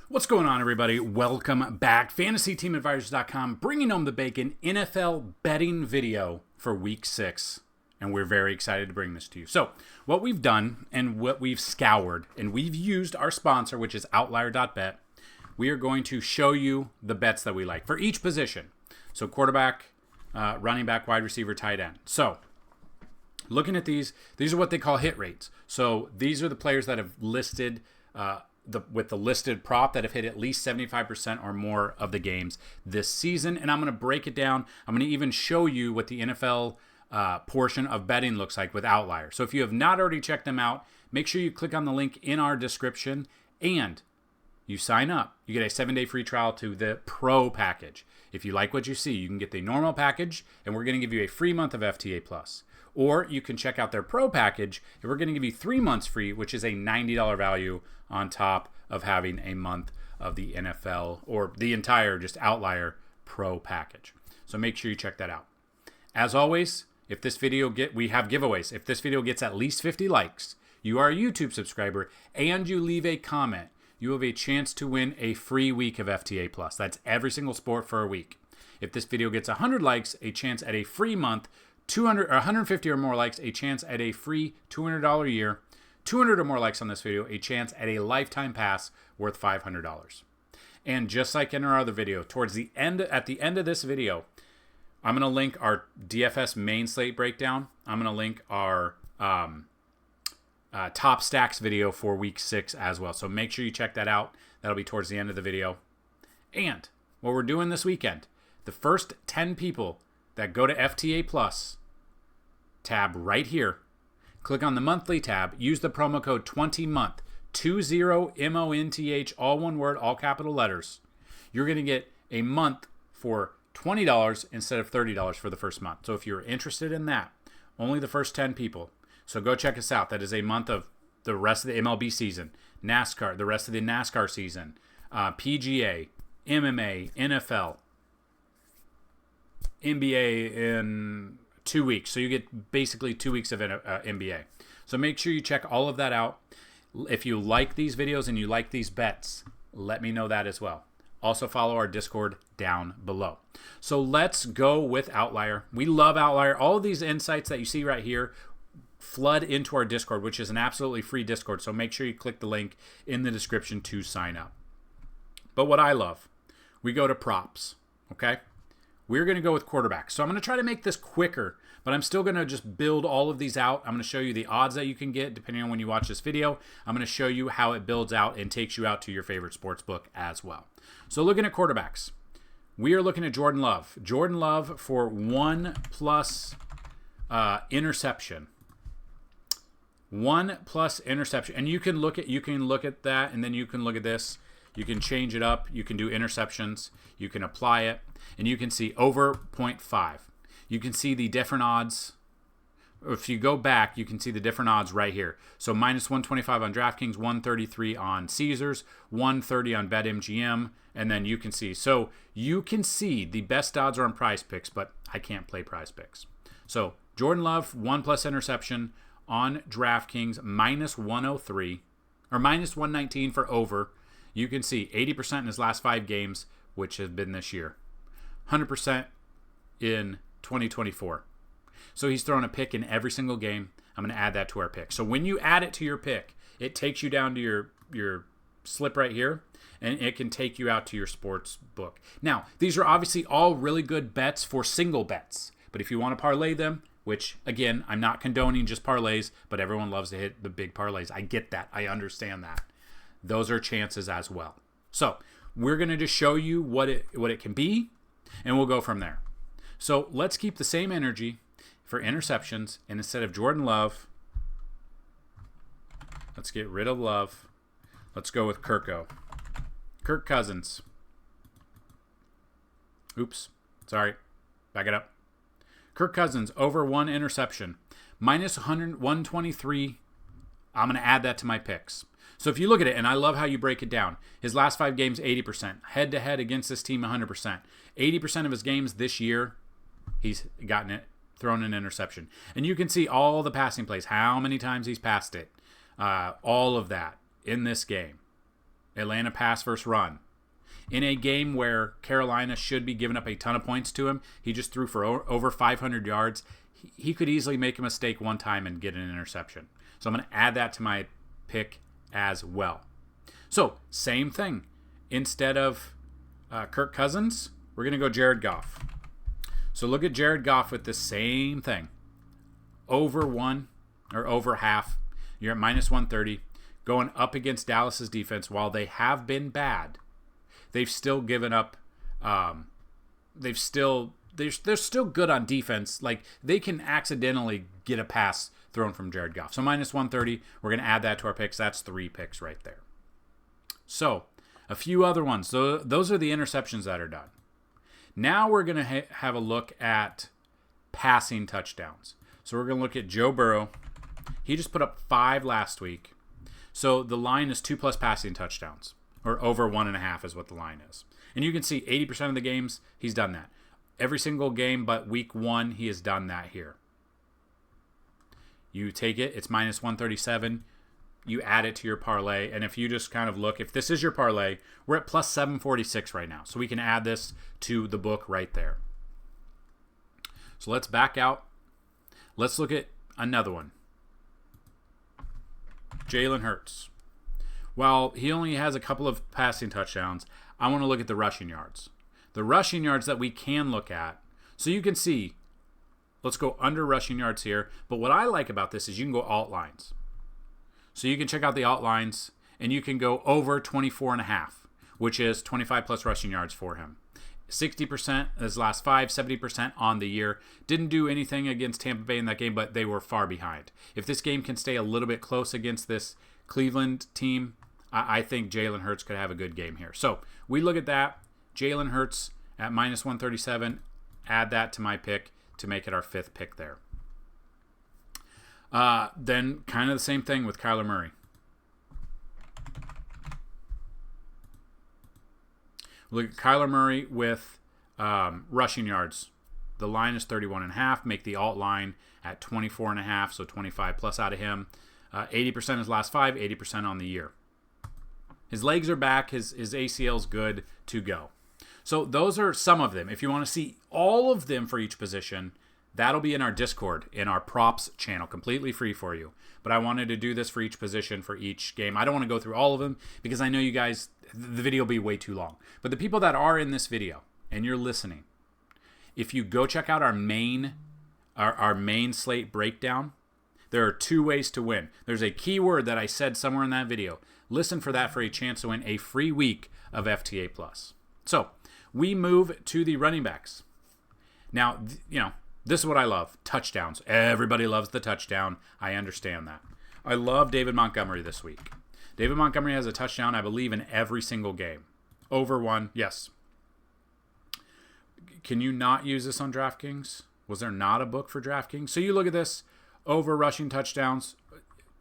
What's going on, everybody? Welcome back. FantasyTeamAdvisors.com bringing home the bacon NFL betting video for Week 6. And we're very excited to bring this to you. So what we've done and what we've scoured, and we've used our sponsor, which is Outlier.bet. We are going to show you the bets that we like for each position. So quarterback, running back, wide receiver, tight end. So looking at these are what they call hit rates. So these are the players that have listed with the listed prop that have hit at least 75% or more of the games this season. And I'm going to break it down. I'm going to even show you what the NFL portion of betting looks like with Outlier. So if you have not already checked them out, make sure you click on the link in our description and you sign up. You get a 7-day free trial to the Pro package. If you like what you see, you can get the normal package, and we're going to give you a free month of FTA Plus. Or you can check out their Pro package, and we're going to give you 3 months free, which is a $90 value on top of having a month of the NFL or the entire just Outlier Pro package. So make sure you check that out. As always, if this video we have giveaways. If this video gets at least 50 likes, you are a YouTube subscriber, and you leave a comment, you have a chance to win a free week of FTA Plus. That's every single sport for a week. If this video gets 100 likes, a chance at a free month. 200 or 150 or more likes, a chance at a free $200 a year. 200 or more likes on this video, a chance at a lifetime pass worth $500. And just like in our other video, at the end of this video, I'm going to link our DFS main slate breakdown. I'm going to link our top stacks video for week 6 as well. So make sure you check that out. That'll be towards the end of the video. And what we're doing this weekend, the first 10 people that go to FTA Plus tab right here, click on the monthly tab, use the promo code 20month, 20MONTH, all one word, all capital letters. You're going to get a month for $20 instead of $30 for the first month. So if you're interested in that, only the first 10 people. So go check us out. That is a month of the rest of the MLB season, NASCAR, the rest of the NASCAR season, PGA, MMA, NFL, NBA in 2 weeks. So you get basically 2 weeks of NBA. So make sure you check all of that out. If you like these videos and you like these bets, let me know that as well. Also follow our Discord down below. So let's go with Outlier. We love Outlier. All of these insights that you see right here flood into our Discord, which is an absolutely free Discord. So make sure you click the link in the description to sign up. But what I love, we go to props, okay? We're going to go with quarterbacks. So I'm going to try to make this quicker, but I'm still going to just build all of these out. I'm going to show you the odds that you can get depending on when you watch this video. I'm going to show you how it builds out and takes you out to your favorite sports book as well. So looking at quarterbacks, we are looking at Jordan Love. Jordan Love for 1+ interception. 1+ interception. And you can look at that, and then you can look at this. You can change it up. You can do interceptions. You can apply it. And you can see over 0.5. You can see the different odds. If you go back, you can see the different odds right here. So -125 on DraftKings, 133 on Caesars, 130 on BetMGM, and then you can see. So you can see the best odds are on Prize Picks, but I can't play Prize Picks. So Jordan Love, 1+ interception on DraftKings, -103 or -119 for over. You can see 80% in his last 5 games, which have been this year. 100% in 2024. So he's thrown a pick in every single game. I'm going to add that to our pick. So when you add it to your pick, it takes you down to your slip right here, and it can take you out to your sports book. Now, these are obviously all really good bets for single bets. But if you want to parlay them, which, again, I'm not condoning just parlays, but everyone loves to hit the big parlays. I get that. I understand that. Those are chances as well. So we're going to just show you what it can be, and we'll go from there. So let's keep the same energy for interceptions, and instead of Jordan Love, let's get rid of Love. Let's go with Kirk Cousins. Oops. Sorry. Back it up. Kirk Cousins, over 1 interception. -123. I'm going to add that to my picks. So if you look at it, and I love how you break it down, his last 5 games, 80%. Head-to-head against this team, 100%. 80% of his games this year, he's gotten it, thrown an interception. And you can see all the passing plays, how many times he's passed it, all of that in this game. Atlanta pass versus run. In a game where Carolina should be giving up a ton of points to him, he just threw for over 500 yards. He could easily make a mistake one time and get an interception. So I'm going to add that to my pick as well. So, same thing. Instead of Kirk Cousins, we're going to go Jared Goff. So look at Jared Goff with the same thing. Over 1 or over half. You're at minus 130. Going up against Dallas's defense. While they have been bad, they've still given up. They're still good on defense. Like, they can accidentally get a pass thrown from Jared Goff. So minus 130. We're going to add that to our picks. That's 3 picks right there. So a few other ones. So those are the interceptions that are done. Now we're going to have a look at passing touchdowns. So we're going to look at Joe Burrow. He just put up 5 last week. So the line is 2+ passing touchdowns, or over 1.5 is what the line is. And you can see 80% of the games, he's done that. Every single game but week 1, he has done that here. You take it, it's minus 137. You add it to your parlay, and if you just kind of look, if this is your parlay, we're at plus 746 right now. So we can add this to the book right there. So let's back out. Let's look at another one. Jalen Hurts. While he only has a couple of passing touchdowns, I want to look at the rushing yards. The rushing yards that we can look at. So you can see, let's go under rushing yards here. But what I like about this is you can go alt lines. So you can check out the alt lines, and you can go over 24.5, which is 25 plus rushing yards for him. 60% his last 5, 70% on the year. Didn't do anything against Tampa Bay in that game, but they were far behind. If this game can stay a little bit close against this Cleveland team, I think Jalen Hurts could have a good game here. So we look at that. Jalen Hurts at minus 137. Add that to my pick to make it our 5th pick there. Then kind of the same thing with Kyler Murray. Look at Kyler Murray with rushing yards. The line is 31.5. Make the alt line at 24.5, so 25 plus out of him. 80% his last 5, 80% on the year. His legs are back. His ACL's good to go. So those are some of them. If you want to see all of them for each position, that'll be in our Discord, in our props channel, completely free for you. But I wanted to do this for each position, for each game. I don't want to go through all of them because I know you guys, the video will be way too long. But the people that are in this video and you're listening, if you go check out our main slate breakdown, there are 2 ways to win. There's a keyword that I said somewhere in that video. Listen for that for a chance to win a free week of FTA Plus. So we move to the running backs. Now, this is what I love. Touchdowns. Everybody loves the touchdown. I understand that. I love David Montgomery this week. David Montgomery has a touchdown, I believe, in every single game. Over 1, yes. Can you not use this on DraftKings? Was there not a book for DraftKings? So you look at this. Over rushing touchdowns,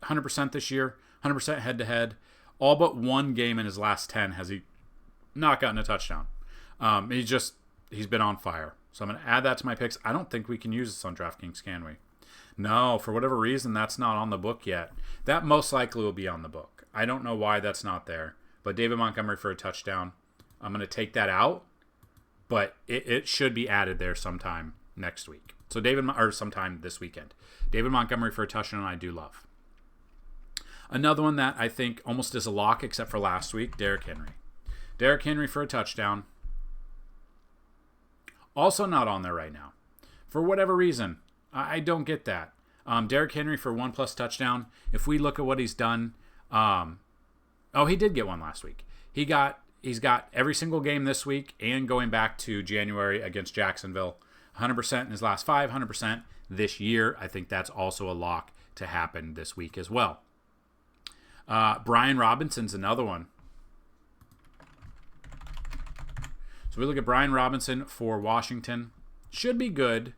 100% this year, 100% head-to-head. All but 1 game in his last 10 has he not gotten a touchdown. He's been on fire. So I'm going to add that to my picks. I don't think we can use this on DraftKings, can we? No, for whatever reason, that's not on the book yet. That most likely will be on the book. I don't know why that's not there. But David Montgomery for a touchdown, I'm going to take that out. But it should be added there sometime next week. So sometime this weekend. David Montgomery for a touchdown, I do love. Another one that I think almost is a lock, except for last week, Derrick Henry. Derrick Henry for a touchdown. Also not on there right now. For whatever reason, I don't get that. Derrick Henry for 1+ touchdown. If we look at what he's done, he did get one last week. He's got every single game this week and going back to January against Jacksonville. 100% in his last 5, 100% this year. I think that's also a lock to happen this week as well. Brian Robinson's another one. So we look at Brian Robinson for Washington. Should be good.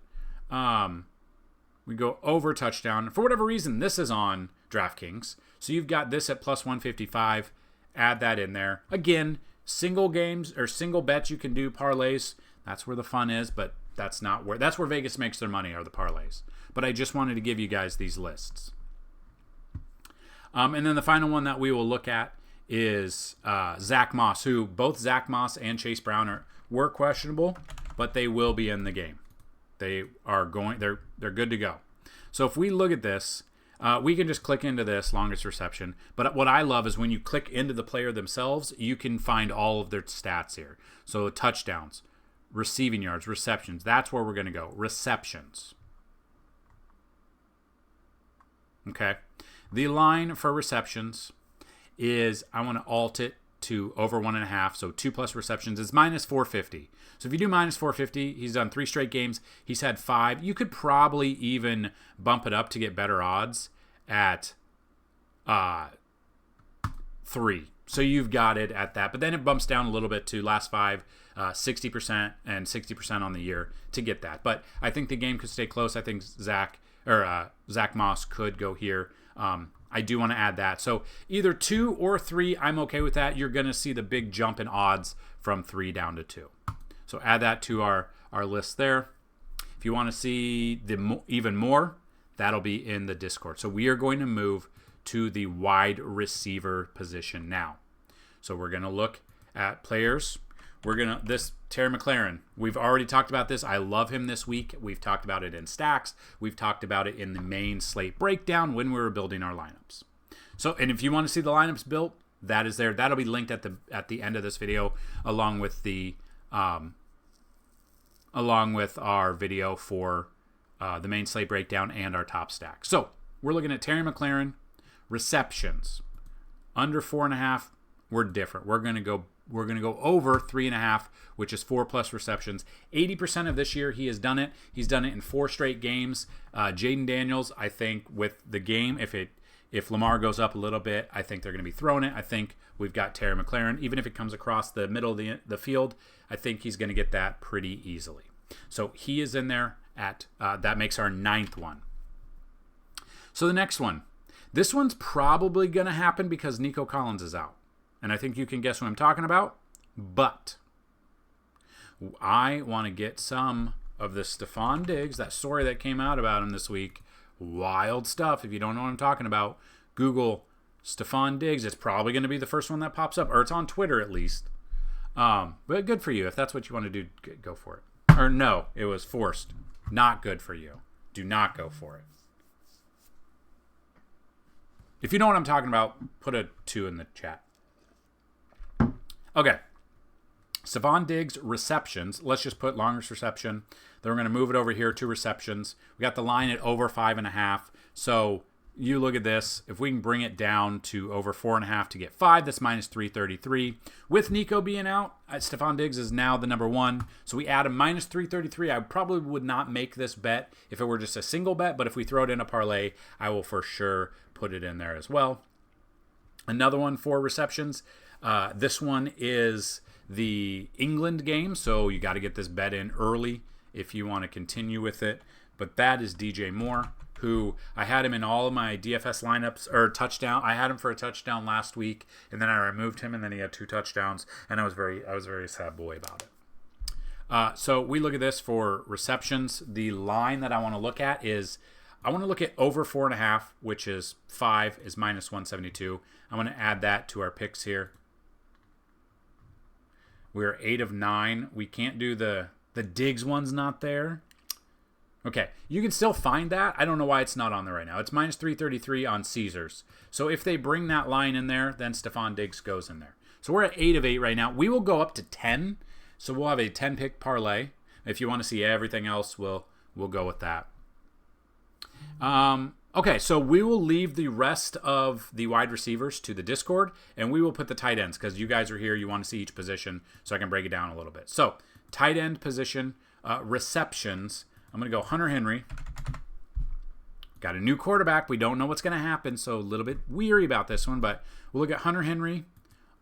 We go over touchdown. For whatever reason, this is on DraftKings. So you've got this at plus 155. Add that in there. Again, single games or single bets you can do, parlays. That's where the fun is, but that's where Vegas makes their money, are the parlays. But I just wanted to give you guys these lists. And then the final one that we will look at is Zach Moss, who both Zach Moss and Chase Brown were questionable, but they will be in the game. They're good to go. So if we look at this, we can just click into this longest reception. But what I love is when you click into the player themselves, you can find all of their stats here. So touchdowns, receiving yards, receptions. That's where we're going to go. Receptions. Okay. The line for receptions is, I want to alt it to over 1.5. So 2+ receptions is minus 450. So if you do minus 450, he's done 3 straight games. He's had 5. You could probably even bump it up to get better odds at 3. So you've got it at that. But then it bumps down a little bit to last 5, 60% and 60% on the year to get that. But I think the game could stay close. I think Zach Moss could go here. I do want to add that. So either 2 or 3, I'm okay with that. You're going to see the big jump in odds from 3 down to 2. So add that to our list there. If you want to see even more, that'll be in the Discord. So we are going to move to the wide receiver position now. So we're going to look at players. This Terry McLaurin, we've already talked about this. I love him this week. We've talked about it in stacks. We've talked about it in the main slate breakdown when we were building our lineups. So, and if you want to see the lineups built, that is there. That'll be linked at the end of this video, along with our video for the main slate breakdown and our top stack. So we're looking at Terry McLaurin receptions under 4.5. We're different. We're gonna go over 3.5, which is 4+ receptions. 80% of this year he has done it. He's done it in 4 straight games. Jaden Daniels, I think with the game, if Lamar goes up a little bit, I think they're going to be throwing it. I think we've got Terry McLaurin. Even if it comes across the middle of the field, I think he's going to get that pretty easily. So he is in there at that makes our 9th one. So the next one. This one's probably going to happen because Nico Collins is out. And I think you can guess what I'm talking about. But I want to get some of the Stephon Diggs, that story that came out about him this week. Wild stuff. If you don't know what I'm talking about, Google Stephon Diggs. It's probably going to be the first one that pops up, or it's on Twitter at least. But good for you. If that's what you want to do, go for it. Or no, it was forced. Not good for you. Do not go for it. If you know what I'm talking about, put a 2 in the chat. Okay. Stephon Diggs receptions. Let's just put longest reception. Then we're going to move it over here to receptions. We got the line at over 5.5. So you look at this. If we can bring it down to over 4.5 to get 5, that's minus 333. With Nico being out, Stephon Diggs is now the number 1. So we add a minus 333. I probably would not make this bet if it were just a single bet, but if we throw it in a parlay, I will for sure put it in there as well. Another one for receptions. This one is the England game, so you got to get this bet in early if you want to continue with it. But that is DJ Moore, who I had him in all of my DFS lineups, or touchdown. I had him for a touchdown last week, and then I removed him, and then he had 2 touchdowns, and I was very sad boy about it. So we look at this for receptions. The line that I want to look at is, I want to look at over 4.5, which is 5 is minus 172. I want to add that to our picks here. We're 8 of 9. We can't do the Diggs one's not there. Okay, you can still find that. I don't know why it's not on there right now. It's minus 333 on Caesars. So if they bring that line in there, then Stephon Diggs goes in there. So we're at 8 of 8 right now. We will go up to 10. So we'll have a 10-pick parlay. If you want to see everything else, we'll go with that. Okay, so we will leave the rest of the wide receivers to the Discord, and we will put the tight ends because you guys are here. You want to see each position, so I can break it down a little bit. So tight end position, receptions. I'm going to go Hunter Henry. Got a new quarterback. We don't know what's going to happen, so a little bit weary about this one, but we'll look at Hunter Henry.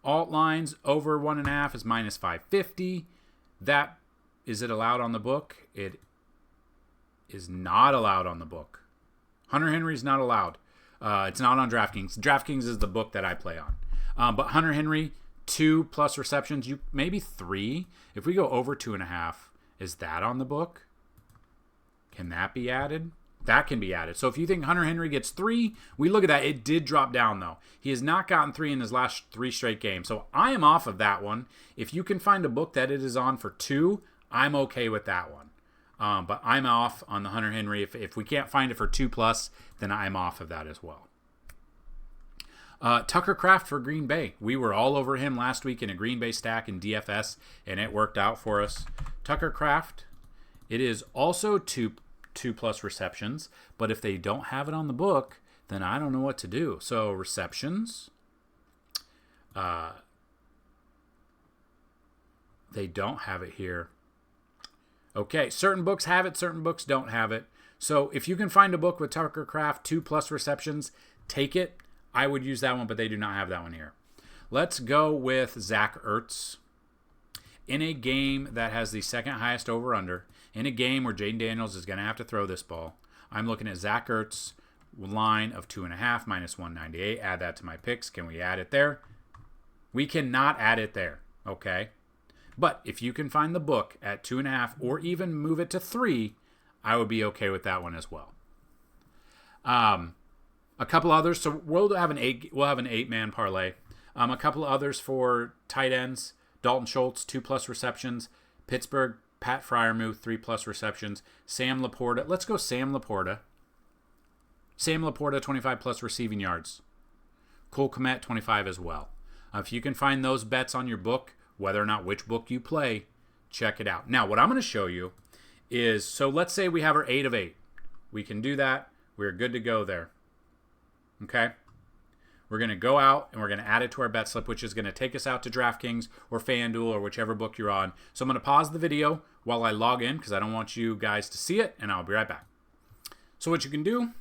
Alt lines over 1.5 is minus 550. That, is it allowed on the book? It is not allowed on the book. Hunter Henry is not allowed. It's not on DraftKings. DraftKings is the book that I play on. But Hunter Henry, 2+ receptions, maybe 3. If we go over 2.5, is that on the book? Can that be added? that can be added. So if you think Hunter Henry gets 3, we look at that. It did drop down, though. He has not gotten 3 in his last 3 straight games. So I am off of that one. If you can find a book that it is on for 2, I'm okay with that one. But I'm off on the Hunter Henry. If we can't find it for 2+, then I'm off of that as well. Tucker Kraft for Green Bay. We were all over him last week in a Green Bay stack in DFS, and it worked out for us. Tucker Kraft, it is also 2+ receptions, but if they don't have it on the book, then I don't know what to do. So receptions, they don't have it here. Okay, certain books have it, certain books don't have it. So if you can find a book with Tucker Kraft 2+ receptions, take it. I would use that one, but they do not have that one here. Let's go with Zach Ertz. In a game that has the second highest over-under, in a game where Jaden Daniels is going to have to throw this ball, I'm looking at Zach Ertz line of 2.5 minus 198. Add that to my picks. Can we add it there? We cannot add it there, okay? But if you can find the book at 2.5 or even move it to 3, I would be okay with that one as well. A couple others. So we'll have an 8-man parlay. A couple others for tight ends. Dalton Schultz, 2+ receptions. Pittsburgh, Pat Freiermuth, 3+ receptions. Sam Laporta. Let's go Sam Laporta. Sam Laporta, 25+ receiving yards. Cole Kmet, 25 as well. If you can find those bets on your book, whether or not which book you play, check it out. Now, what I'm going to show you is, so let's say we have our 8 of 8. We can do that. We're good to go there. Okay? We're going to go out and we're going to add it to our bet slip, which is going to take us out to DraftKings or FanDuel or whichever book you're on. So I'm going to pause the video while I log in because I don't want you guys to see it, and I'll be right back. So what you can do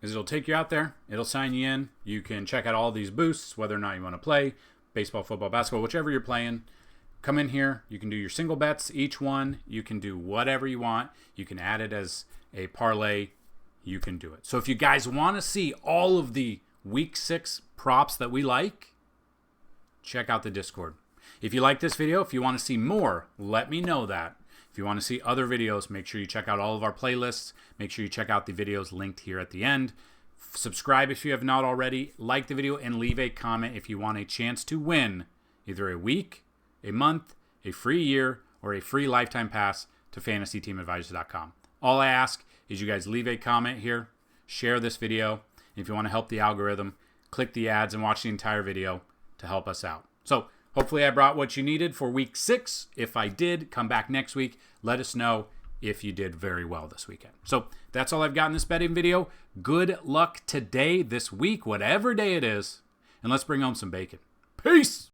is it'll take you out there. It'll sign you in. You can check out all these boosts, whether or not you want to play baseball, football, basketball, whichever you're playing. Come in here. You can do your single bets, each one. You can do whatever you want. You can add it as a parlay. You can do it. So if you guys want to see all of the Week 6 props that we like, check out the Discord. If you like this video, if you want to see more, let me know that. If you want to see other videos, make sure you check out all of our playlists. Make sure you check out the videos linked here at the end. Subscribe if you have not already. Like the video and leave a comment if you want a chance to win either a week, a month, a free year, or a free lifetime pass to FantasyTeamAdvisors.com. All I ask is you guys leave a comment here, share this video. If you want to help the algorithm, click the ads and watch the entire video to help us out. So hopefully I brought what you needed for week 6. If I did, come back next week. Let us know if you did very well this weekend. So that's all I've got in this betting video. Good luck today, this week, whatever day it is. And let's bring home some bacon. Peace!